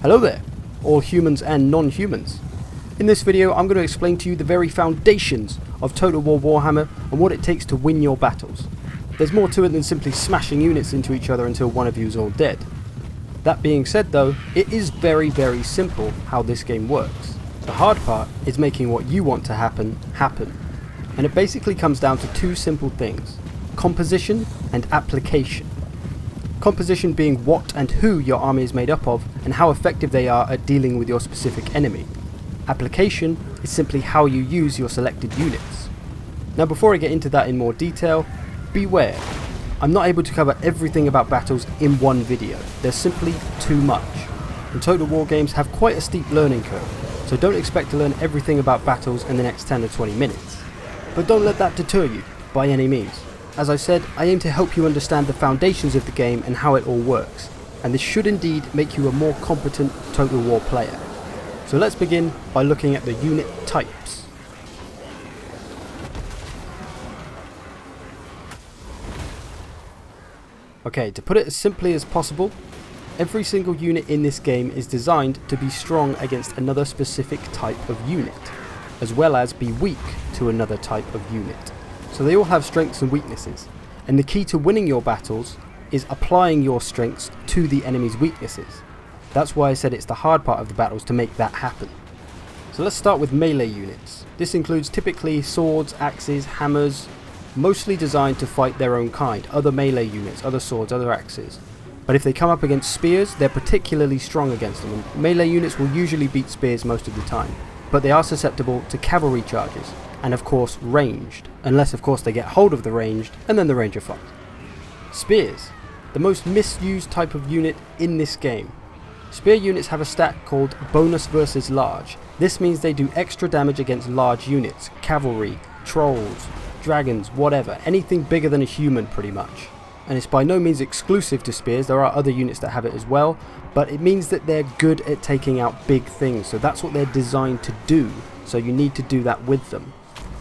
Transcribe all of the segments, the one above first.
Hello there, all humans and non-humans. In this video I'm going to explain to you the very foundations of Total War Warhammer and what it takes to win your battles. There's more to it than simply smashing units into each other until one of you is all dead. That being said though, it is very simple how this game works. The hard part is making what you want to happen, happen. And it basically comes down to two simple things: composition and application. Composition being what and who your army is made up of and how effective they are at dealing with your specific enemy. Application is simply how you use your selected units. Now before I get into that in more detail, beware. I'm not able to cover everything about battles in one video. There's simply too much. And Total War games have quite a steep learning curve, so don't expect to learn everything about battles in the next 10 or 20 minutes. But don't let that deter you, by any means. As I said, I aim to help you understand the foundations of the game and how it all works, and this should indeed make you a more competent Total War player. So let's begin by looking at the unit types. Okay, to put it as simply as possible, every single unit in this game is designed to be strong against another specific type of unit, as well as be weak to another type of unit. So they all have strengths and weaknesses, and the key to winning your battles is applying your strengths to the enemy's weaknesses. That's why I said it's the hard part of the battles to make that happen. So let's start with melee units. This includes typically swords, axes, hammers, mostly designed to fight their own kind, other melee units, other swords, other axes. But if they come up against spears, they're particularly strong against them, and melee units will usually beat spears most of the time. But they are susceptible to cavalry charges, and of course ranged, unless of course they get hold of the ranged, and then the range are fucked. Spears, the most misused type of unit in this game. Spear units have a stat called bonus versus large. This means they do extra damage against large units, cavalry, trolls, dragons, whatever, anything bigger than a human pretty much. And it's by no means exclusive to spears, there are other units that have it as well, but it means that they're good at taking out big things, so that's what they're designed to do, so you need to do that with them.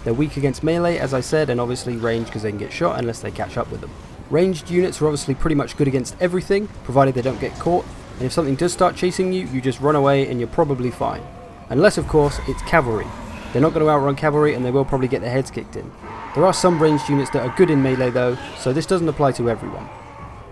They're weak against melee, as I said, and obviously range because they can get shot unless they catch up with them. Ranged units are obviously pretty much good against everything, provided they don't get caught, and if something does start chasing you, you just run away and you're probably fine. Unless of course it's cavalry. They're not going to outrun cavalry and they will probably get their heads kicked in. There are some ranged units that are good in melee though, so this doesn't apply to everyone.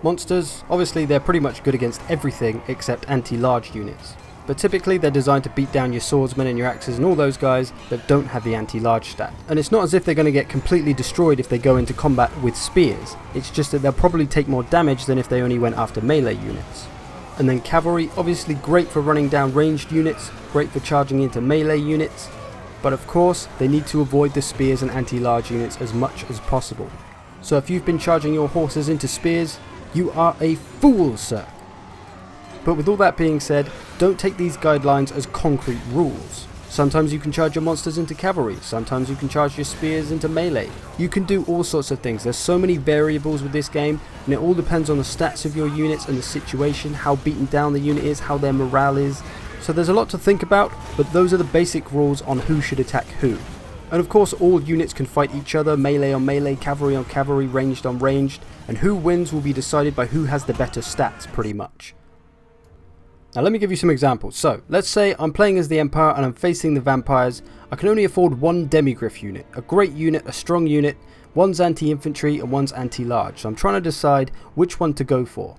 Monsters, obviously they're pretty much good against everything except anti-large units. But typically they're designed to beat down your swordsmen and your axes and all those guys that don't have the anti-large stat. And it's not as if they're going to get completely destroyed if they go into combat with spears, it's just that they'll probably take more damage than if they only went after melee units. And then cavalry, obviously great for running down ranged units, great for charging into melee units, but of course they need to avoid the spears and anti-large units as much as possible. So if you've been charging your horses into spears, you are a fool, sir. But with all that being said, don't take these guidelines as concrete rules. Sometimes you can charge your monsters into cavalry, sometimes you can charge your spears into melee. You can do all sorts of things. There's so many variables with this game, and it all depends on the stats of your units and the situation, how beaten down the unit is, how their morale is. So there's a lot to think about, but those are the basic rules on who should attack who. And of course all units can fight each other, melee on melee, cavalry on cavalry, ranged on ranged, and who wins will be decided by who has the better stats pretty much. Now let me give you some examples. So, let's say I'm playing as the Empire and I'm facing the Vampires. I can only afford one Demigryph unit, a great unit, a strong unit, one's anti-infantry and one's anti-large. So I'm trying to decide which one to go for.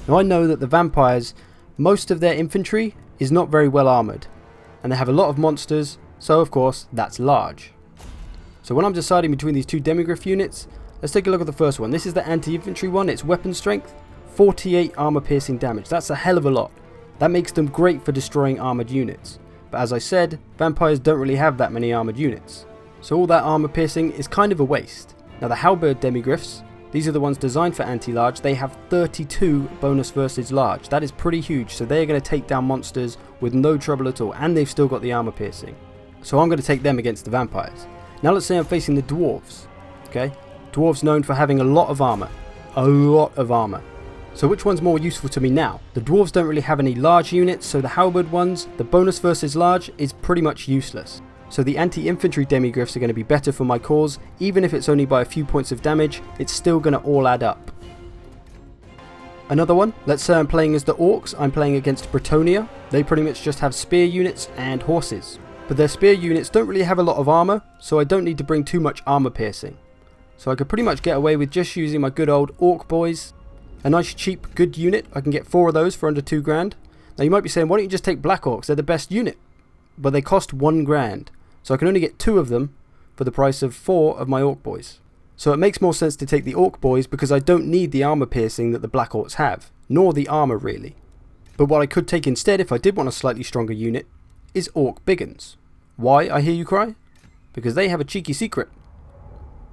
Now I know that the Vampires, most of their infantry is not very well armoured, and they have a lot of monsters, so of course that's large. So when I'm deciding between these two Demigryph units, let's take a look at the first one. This is the anti-infantry one. Its weapon strength, 48 armour piercing damage. That's a hell of a lot. That makes them great for destroying armoured units. But as I said, vampires don't really have that many armoured units. So all that armour piercing is kind of a waste. Now the halberd demigryphs, these are the ones designed for anti-large, they have 32 bonus versus large. That is pretty huge, so they're going to take down monsters with no trouble at all, and they've still got the armour piercing. So I'm going to take them against the vampires. Now let's say I'm facing the dwarves. Okay, dwarves known for having a lot of armour. A lot of armour. So which one's more useful to me now? The dwarves don't really have any large units, so the halberd ones, the bonus versus large, is pretty much useless. So the anti-infantry demigryphs are going to be better for my cause. Even if it's only by a few points of damage, it's still going to all add up. Another one, let's say I'm playing as the Orcs, I'm playing against Bretonia. They pretty much just have spear units and horses. But their spear units don't really have a lot of armor, so I don't need to bring too much armor piercing. So I could pretty much get away with just using my good old Orc boys. A nice cheap good unit, I can get 4 of those for under 2 grand. Now you might be saying, why don't you just take Black Orcs, they're the best unit. But they cost 1 grand, so I can only get 2 of them for the price of 4 of my Orc boys. So it makes more sense to take the Orc boys because I don't need the armor piercing that the Black Orcs have, nor the armor really. But what I could take instead if I did want a slightly stronger unit is Orc Biggins. Why, I hear you cry? Because they have a cheeky secret.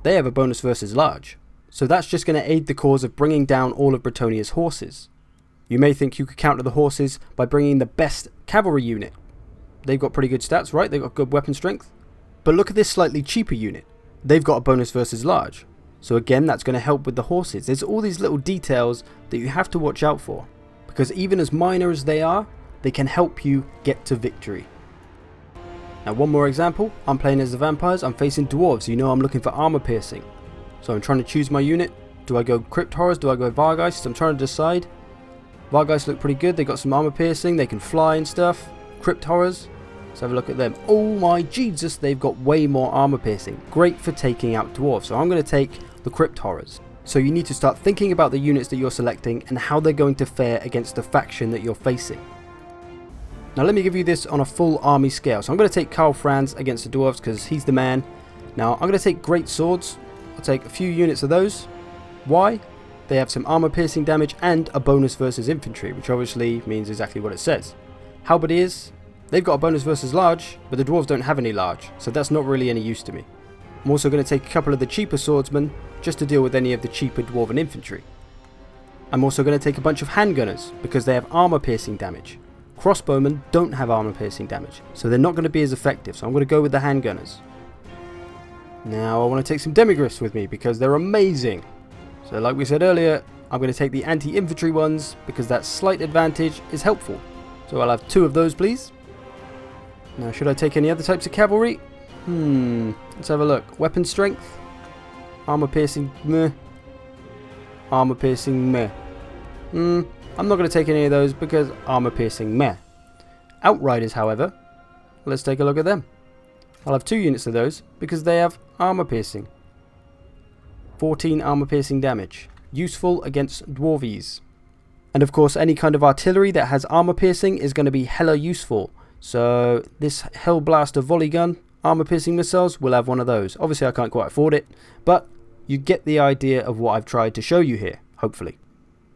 They have a bonus versus large. So that's just going to aid the cause of bringing down all of Bretonia's horses. You may think you could counter the horses by bringing the best cavalry unit. They've got pretty good stats, right? They've got good weapon strength. But look at this slightly cheaper unit. They've got a bonus versus large. So again, that's going to help with the horses. There's all these little details that you have to watch out for. Because even as minor as they are, they can help you get to victory. Now one more example, I'm playing as the vampires, I'm facing dwarves, so you know I'm looking for armor piercing. So I'm trying to choose my unit. Do I go Crypt Horrors, do I go Vargeists? I'm trying to decide. Vargeists look pretty good, they got some armor piercing, they can fly and stuff. Crypt Horrors, let's have a look at them. Oh my Jesus, they've got way more armor piercing. Great for taking out dwarves, so I'm going to take the Crypt Horrors. So you need to start thinking about the units that you're selecting and how they're going to fare against the faction that you're facing. Now let me give you this on a full army scale. So I'm going to take Karl Franz against the dwarves because he's the man. Now I'm going to take Great Swords. I'll take a few units of those. Why? They have some armor piercing damage and a bonus versus infantry, which obviously means exactly what it says. Halberdiers, they've got a bonus versus large, but the dwarves don't have any large, so that's not really any use to me. I'm also going to take a couple of the cheaper swordsmen just to deal with any of the cheaper dwarven infantry. I'm also going to take a bunch of handgunners because they have armor piercing damage. Crossbowmen don't have armor piercing damage, so they're not going to be as effective, so I'm going to go with the handgunners. Now I want to take some demigryphs with me because they're amazing. So like we said earlier, I'm going to take the anti-infantry ones because that slight advantage is helpful. So I'll have 2 of those please. Now should I take any other types of cavalry? Let's have a look. Weapon strength, armor piercing, meh. Armor piercing, meh. I'm not going to take any of those because armor piercing, meh. Outriders, however, let's take a look at them. I'll have 2 units of those because they have armor piercing. 14 armor piercing damage. Useful against dwarvies. And of course, any kind of artillery that has armor piercing is going to be hella useful. So this Hellblaster volley gun, armor piercing missiles, will have one of those. Obviously I can't quite afford it, but you get the idea of what I've tried to show you here, hopefully.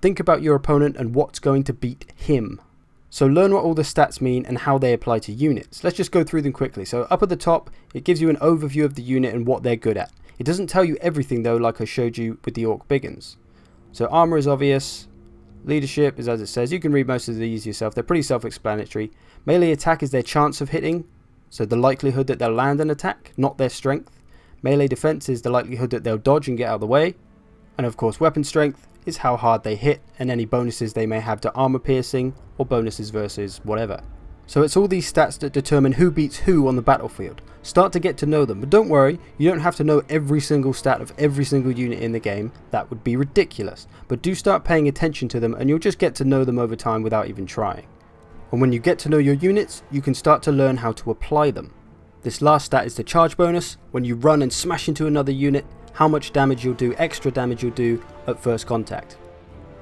Think about your opponent and what's going to beat him. So learn what all the stats mean and how they apply to units. Let's just go through them quickly. So up at the top, it gives you an overview of the unit and what they're good at. It doesn't tell you everything though, like I showed you with the Orc Biggins. So armor is obvious. Leadership is as it says. You can read most of these yourself. They're pretty self-explanatory. Melee attack is their chance of hitting. So the likelihood that they'll land an attack, not their strength. Melee defense is the likelihood that they'll dodge and get out of the way. And of course weapon strength is how hard they hit and any bonuses they may have to armor piercing or bonuses versus whatever. So it's all these stats that determine who beats who on the battlefield. Start to get to know them, but don't worry, you don't have to know every single stat of every single unit in the game. That would be ridiculous. But do start paying attention to them and you'll just get to know them over time without even trying. And when you get to know your units, you can start to learn how to apply them. This last stat is the charge bonus. When you run and smash into another unit, how much damage you'll do, extra damage you'll do at first contact.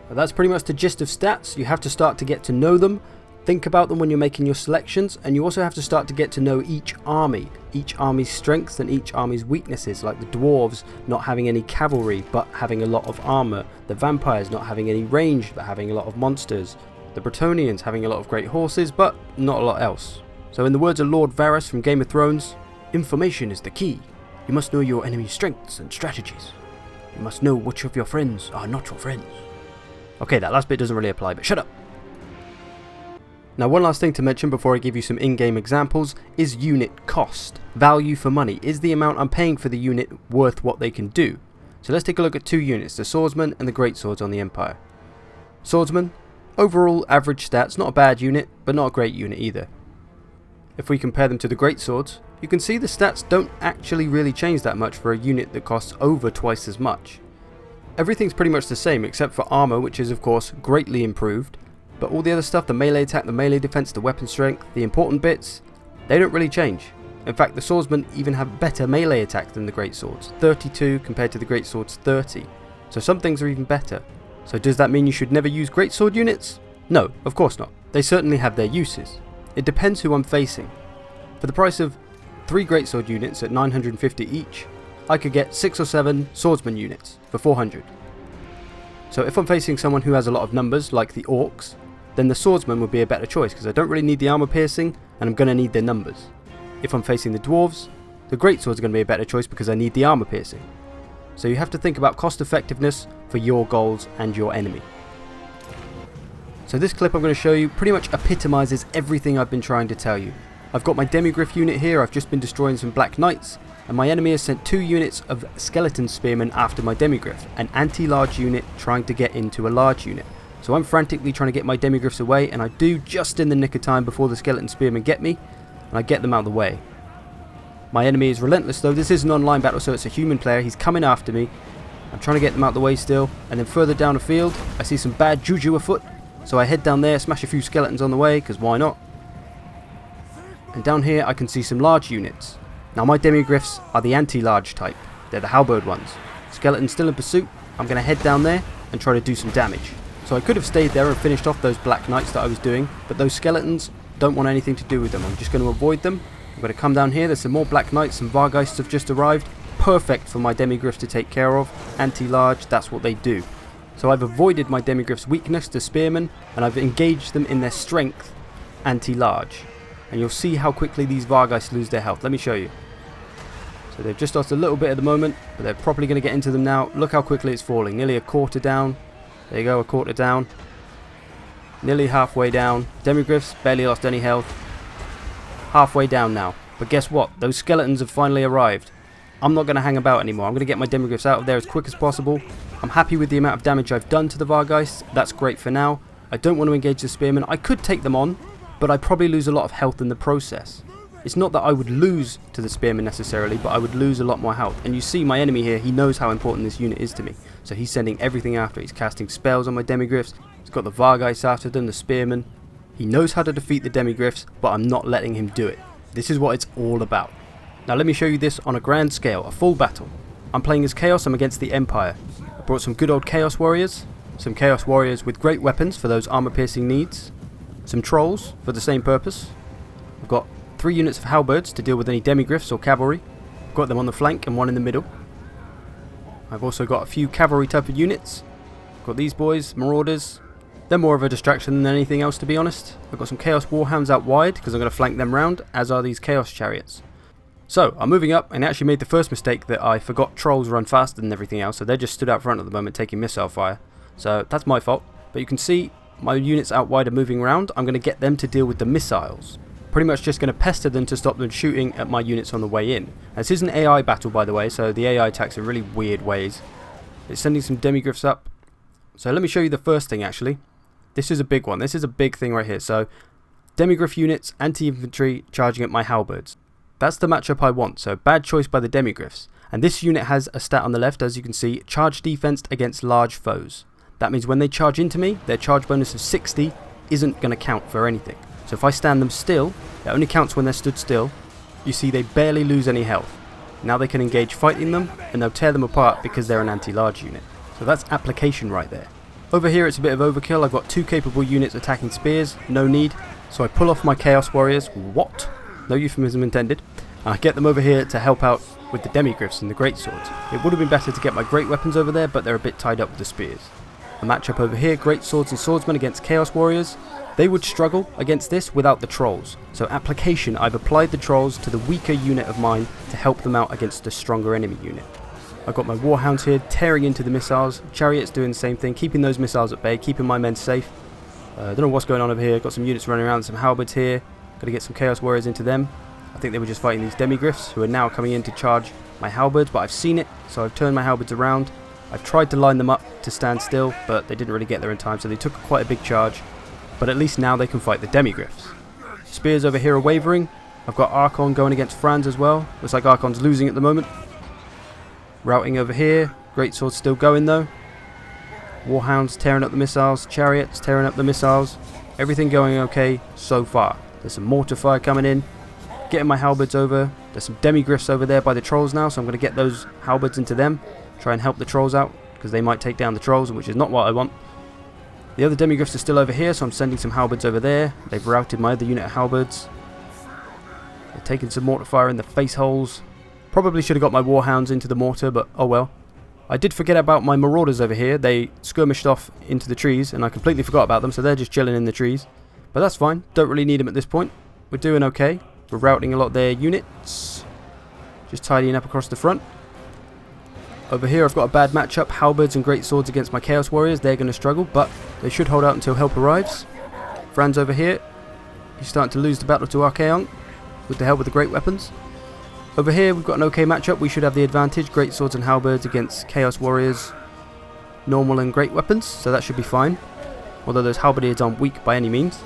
But that's pretty much the gist of stats. You have to start to get to know them, think about them when you're making your selections, and you also have to start to get to know each army's strengths and each army's weaknesses, like the dwarves not having any cavalry but having a lot of armor, the vampires not having any range but having a lot of monsters, the Bretonians having a lot of great horses but not a lot else. So in the words of Lord Varys from Game of Thrones, information is the key. You must know your enemy's strengths and strategies. You must know which of your friends are not your friends. Okay, that last bit doesn't really apply, but shut up. Now one last thing to mention before I give you some in-game examples is unit cost. Value for money. Is the amount I'm paying for the unit worth what they can do? So let's take a look at 2 units, the Swordsman and the Great Swords on the Empire. Swordsman, overall average stats, not a bad unit, but not a great unit either. If we compare them to the Great Swords, you can see the stats don't actually really change that much for a unit that costs over twice as much. Everything's pretty much the same except for armor, which is of course greatly improved, but all the other stuff, the melee attack, the melee defense, the weapon strength, the important bits, they don't really change. In fact, the swordsmen even have better melee attack than the greatswords, 32 compared to the greatswords 30. So some things are even better. So does that mean you should never use greatsword units? No, of course not. They certainly have their uses. It depends who I'm facing. For the price of 3 greatsword units at 950 each, I could get 6 or 7 swordsman units for 400. So if I'm facing someone who has a lot of numbers, like the orcs, then the swordsman would be a better choice because I don't really need the armor piercing and I'm going to need their numbers. If I'm facing the dwarves, the greatsword is going to be a better choice because I need the armor piercing. So you have to think about cost effectiveness for your goals and your enemy. So this clip I'm going to show you pretty much epitomizes everything I've been trying to tell you. I've got my demigryph unit here, I've just been destroying some black knights, and my enemy has sent 2 units of skeleton spearmen after my demigryph, an anti-large unit trying to get into a large unit. So I'm frantically trying to get my demigryphs away, and I do just in the nick of time before the skeleton spearmen get me, and I get them out of the way. My enemy is relentless though. This is an online battle, so it's a human player. He's coming after me. I'm trying to get them out of the way still, and then further down the field I see some bad juju afoot, so I head down there, smash a few skeletons on the way, because why not? And down here I can see some large units. Now my demigryphs are the anti-large type. They're the halberd ones. Skeleton's still in pursuit. I'm going to head down there and try to do some damage. So I could have stayed there and finished off those black knights that I was doing, but those skeletons don't want anything to do with them. I'm just going to avoid them. I'm going to come down here. There's some more black knights. Some vargheists have just arrived. Perfect for my demigryphs to take care of. Anti-large, that's what they do. So I've avoided my demigryph's weakness to spearmen, and I've engaged them in their strength, anti-large. And you'll see how quickly these vargheists lose their health. Let me show you. So they've just lost a little bit at the moment, but they're probably going to get into them now. Look how quickly it's falling. Nearly a quarter down. There you go, a quarter down. Nearly halfway down. Demigryphs barely lost any health. Halfway down now. But guess what? Those skeletons have finally arrived. I'm not going to hang about anymore. I'm going to get my demigryphs out of there as quick as possible. I'm happy with the amount of damage I've done to the vargheists. That's great for now. I don't want to engage the spearmen. I could take them on, but I'd probably lose a lot of health in the process. It's not that I would lose to the spearmen necessarily, but I would lose a lot more health. And you see my enemy here, he knows how important this unit is to me. So he's sending everything after it. He's casting spells on my demigryphs. He's got the vargheists after them, the spearmen. He knows how to defeat the demigryphs, but I'm not letting him do it. This is what it's all about. Now let me show you this on a grand scale, a full battle. I'm playing as Chaos, I'm against the Empire. I brought some good old Chaos Warriors. Some Chaos Warriors with great weapons for those armor-piercing needs. Some Trolls for the same purpose. I've got 3 units of halberds to deal with any demigryphs or cavalry. I've got them on the flank and one in the middle. I've also got a few cavalry type of units. I've got these boys, marauders. They're more of a distraction than anything else, to be honest. I've got some Chaos Warhounds out wide because I'm going to flank them round, as are these Chaos Chariots. So I'm moving up and actually made the first mistake that I forgot Trolls run faster than everything else, so they're just stood out front at the moment taking missile fire. So that's my fault. But you can see my units out wide are moving around. I'm going to get them to deal with the missiles. Pretty much just going to pester them to stop them shooting at my units on the way in. Now, this is an AI battle, by the way, so the AI attacks in really weird ways. It's sending some demigryphs up. So let me show you the first thing actually. This is a big one. This is a big thing right here. So demigryph units, anti-infantry charging at my halberds. That's the matchup I want, so bad choice by the demigryphs. And this unit has a stat on the left, as you can see, charge defense against large foes. That means when they charge into me, their charge bonus of 60 isn't going to count for anything. So if I stand them still, it only counts when they're stood still. You see they barely lose any health. Now they can engage fighting them, and they'll tear them apart because they're an anti-large unit. So that's application right there. Over here it's a bit of overkill. I've got 2 capable units attacking spears, no need. So I pull off my Chaos Warriors. What? No euphemism intended. And I get them over here to help out with the demigryphs and the greatswords. It would have been better to get my great weapons over there, but they're a bit tied up with the spears. A matchup over here, great swords and swordsmen against Chaos Warriors. They would struggle against this without the trolls. So application, I've applied the trolls to the weaker unit of mine to help them out against the stronger enemy unit. I've got my Warhounds here tearing into the missiles. Chariots doing the same thing, keeping those missiles at bay, keeping my men safe. Don't know what's going on over here. Got some units running around, some halberds here. Got to get some Chaos Warriors into them. I think they were just fighting these demigryphs who are now coming in to charge my halberds, but I've seen it, so I've turned my halberds around. I've tried to line them up to stand still, but they didn't really get there in time, so they took quite a big charge. But at least now they can fight the demigryphs. Spears over here are wavering. I've got Archon going against Franz as well. Looks like Archon's losing at the moment. Routing over here. Greatsword's still going though. Warhounds tearing up the missiles, chariots tearing up the missiles. Everything going okay so far. There's some mortar fire coming in. Getting my halberds over. There's some demigriffs over there by the trolls now, so I'm going to get those halberds into them. Try and help the trolls out, because they might take down the trolls, which is not what I want. The other demigriffs are still over here, so I'm sending some halberds over there. They've routed my other unit of halberds. They're taking some mortar fire in the face holes. Probably should have got my warhounds into the mortar, but oh well. I did forget about my marauders over here. They skirmished off into the trees, and I completely forgot about them, so they're just chilling in the trees. But that's fine. Don't really need them at this point. We're doing okay. We're routing a lot of their units. Just tidying up across the front. Over here I've got a bad matchup. Halberds and great swords against my chaos warriors. They're going to struggle, but they should hold out until help arrives. Franz over here. He's starting to lose the battle to Archaon with the help of the great weapons. Over here we've got an okay matchup. We should have the advantage. Great swords and halberds against chaos warriors, normal and great weapons, so that should be fine. Although those halberdiers aren't weak by any means.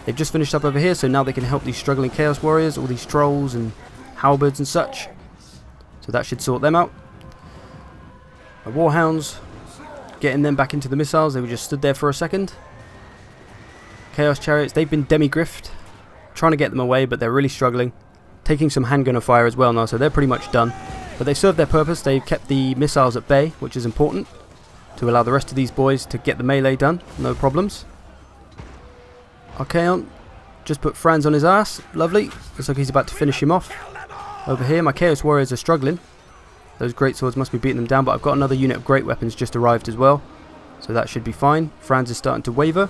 They've just finished up over here, so now they can help these struggling chaos warriors, all these trolls and halberds and such. So that should sort them out. My warhounds, getting them back into the missiles. They were just stood there for a second. Chaos chariots, they've been demigriffed. Trying to get them away, but they're really struggling. Taking some handgunner fire as well now, so they're pretty much done. But they served their purpose. They've kept the missiles at bay, which is important, to allow the rest of these boys to get the melee done. No problems. Archaon just put Franz on his ass. Lovely. Looks like he's about to finish him off. Over here, my chaos warriors are struggling. Those great swords must be beating them down, but I've got another unit of great weapons just arrived as well, so that should be fine. Franz is starting to waver.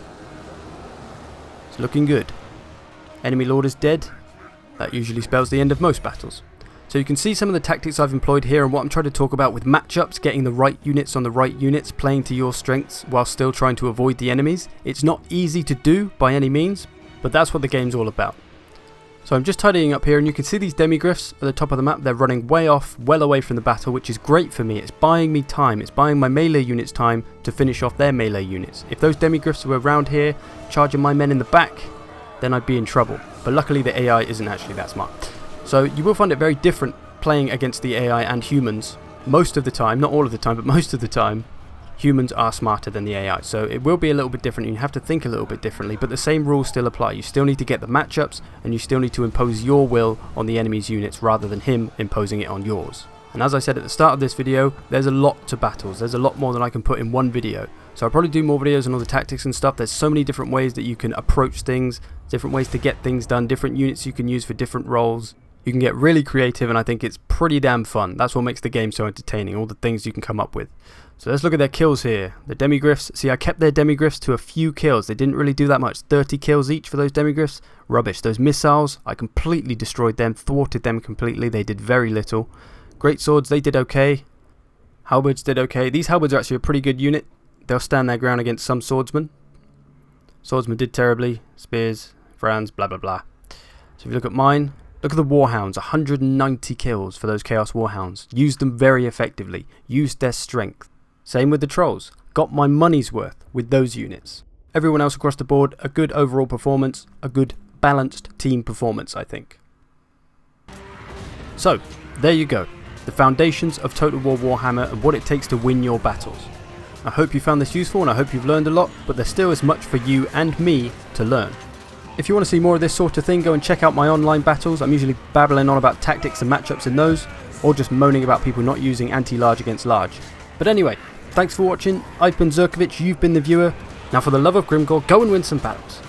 It's looking good. Enemy lord is dead. That usually spells the end of most battles. So you can see some of the tactics I've employed here and what I'm trying to talk about with matchups, getting the right units on the right units, playing to your strengths while still trying to avoid the enemies. It's not easy to do by any means, but that's what the game's all about. So I'm just tidying up here, and you can see these demigriffs at the top of the map. They're running way off, well away from the battle, which is great for me. It's buying me time. It's buying my melee units time to finish off their melee units. If those demigriffs were around here charging my men in the back, then I'd be in trouble. But luckily the AI isn't actually that smart. So you will find it very different playing against the AI and humans. Most of the time, not all of the time, but most of the time, humans are smarter than the AI. So it will be a little bit different. You have to think a little bit differently, but the same rules still apply. You still need to get the matchups, and you still need to impose your will on the enemy's units rather than him imposing it on yours. And as I said at the start of this video, there's a lot to battles. There's a lot more than I can put in one video. So I'll probably do more videos on all the tactics and stuff. There's so many different ways that you can approach things, different ways to get things done, different units you can use for different roles. You can get really creative, and I think it's pretty damn fun. That's what makes the game so entertaining, all the things you can come up with. So let's look at their kills here. The demigriffs, see, I kept their demigriffs to a few kills. They didn't really do that much. 30 kills each for those demigriffs. Rubbish. Those missiles, I completely destroyed them, thwarted them completely. They did very little. Great swords, they did okay. Halberds did okay. These halberds are actually a pretty good unit. They'll stand their ground against some swordsmen. Swordsmen did terribly. Spears, Franz, blah blah blah. So if you look at mine, look at the warhounds. 190 kills for those chaos warhounds. Used them very effectively. Used their strength. Same with the trolls. Got my money's worth with those units. Everyone else across the board, a good overall performance. A good balanced team performance, I think. So, there you go. The foundations of Total War Warhammer and what it takes to win your battles. I hope you found this useful, and I hope you've learned a lot, but there still is much for you and me to learn. If you want to see more of this sort of thing, go and check out my online battles. I'm usually babbling on about tactics and matchups in those, or just moaning about people not using anti-large against large. But anyway, thanks for watching. I've been Zerkovich, you've been the viewer. Now for the love of Grimgor, go and win some battles.